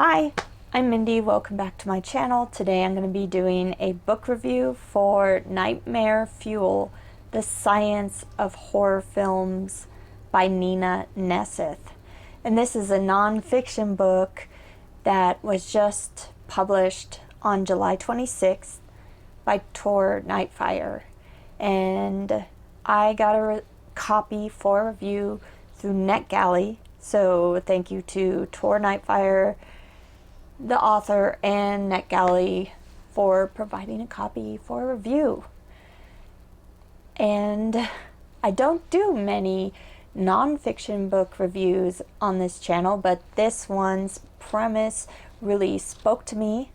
Hi, I'm Mindy. Welcome back to my channel. Today I'm going to be doing a book review for Nightmare Fuel, The Science of Horror Films by Nina Neseth. And this is a nonfiction book that was just published on July 26th by Tor Nightfire. And I got a copy for review through NetGalley. So thank you to Tor Nightfire, the author, and NetGalley for providing a copy for review. And I don't do many nonfiction book reviews on this channel, but this one's premise really spoke to me.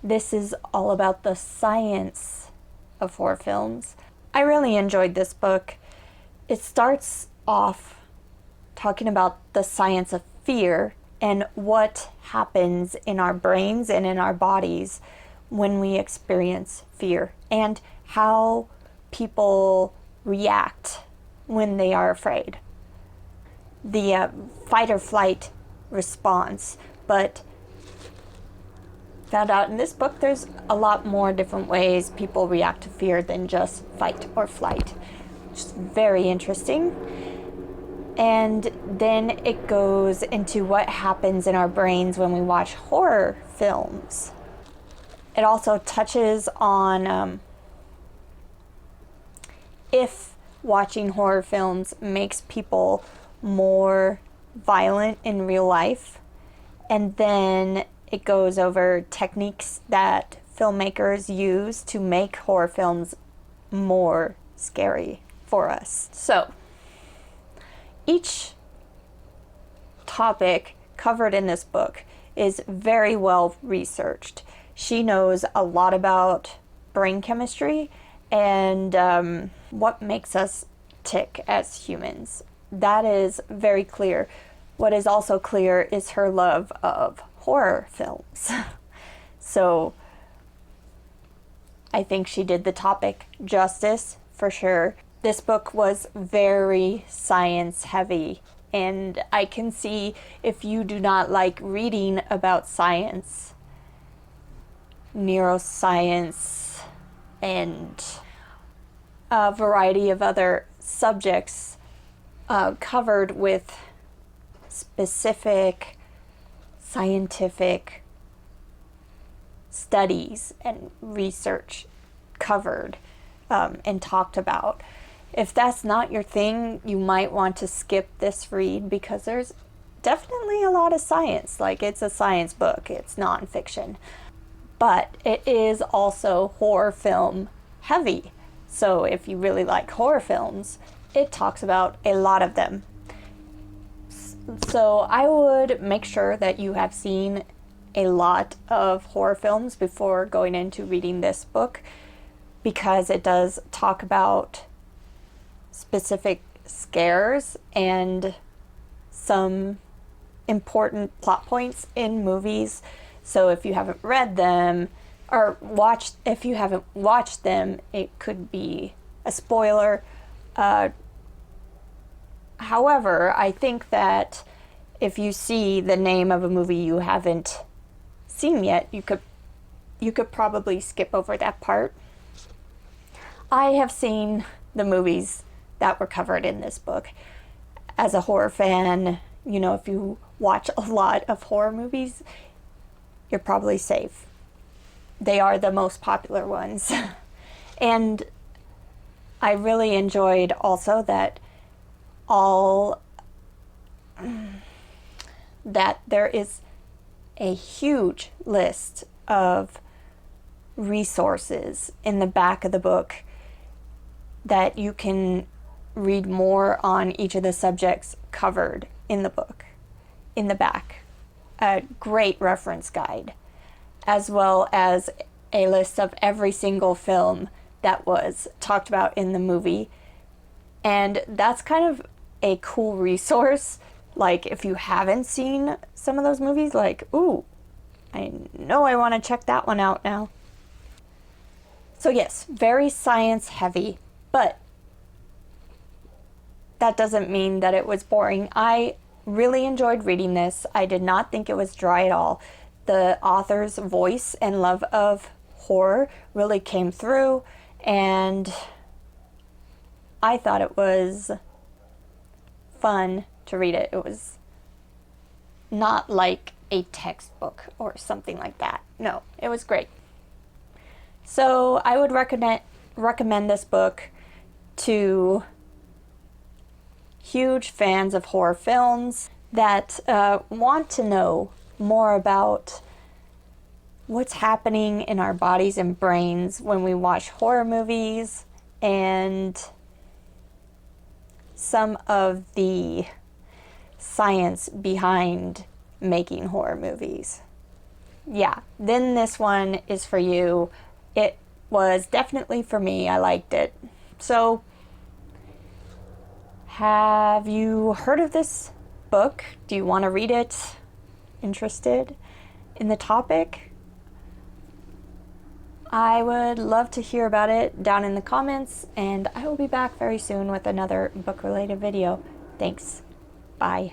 This is all about the science of horror films. I really enjoyed this book. It starts off talking about the science of fear and what happens in our brains and in our bodies when we experience fear, and how people react when they are afraid. The fight or flight response. But found out in this book there's a lot more different ways people react to fear than just fight or flight. Just very interesting. And then it goes into what happens in our brains when we watch horror films. It also touches on if watching horror films makes people more violent in real life. And then it goes over techniques that filmmakers use to make horror films more scary for us. So, each topic covered in this book is very well researched. She knows a lot about brain chemistry and what makes us tick as humans. That is very clear. What is also clear is her love of horror films. So I think she did the topic justice for sure. This book was very science heavy, and I can see if you do not like reading about science, neuroscience, and a variety of other subjects covered with specific scientific studies and research covered and talked about. If that's not your thing, you might want to skip this read, because there's definitely a lot of science. Like, it's a science book, it's nonfiction. But it is also horror film heavy. So if you really like horror films, it talks about a lot of them. So I would make sure that you have seen a lot of horror films before going into reading this book, because it does talk about specific scares and some important plot points in movies. So if you haven't read them or if you haven't watched them, it could be a spoiler. However, I think that if you see the name of a movie you haven't seen yet, you could probably skip over that part. I have seen the movies that were covered in this book. As a horror fan, you know, if you watch a lot of horror movies, you're probably safe. They are the most popular ones. And I really enjoyed also that there is a huge list of resources in the back of the book that you can read more on each of the subjects covered in the book, in the back. A great reference guide, as well as a list of every single film that was talked about in the movie. And that's kind of a cool resource. Like, if you haven't seen some of those movies, like, ooh, I know I want to check that one out now. So yes, very science heavy, but that doesn't mean that it was boring. I really enjoyed reading this. I did not think it was dry at all. The author's voice and love of horror really came through, and I thought it was fun to read it. It was not like a textbook or something like that. No, it was great. So I would recommend this book to huge fans of horror films that want to know more about what's happening in our bodies and brains when we watch horror movies, and some of the science behind making horror movies. Yeah, then this one is for you. It was definitely for me. I liked it. So, have you heard of this book? Do you want to read it? Interested in the topic? I would love to hear about it down in the comments, and I will be back very soon with another book-related video. Thanks. Bye.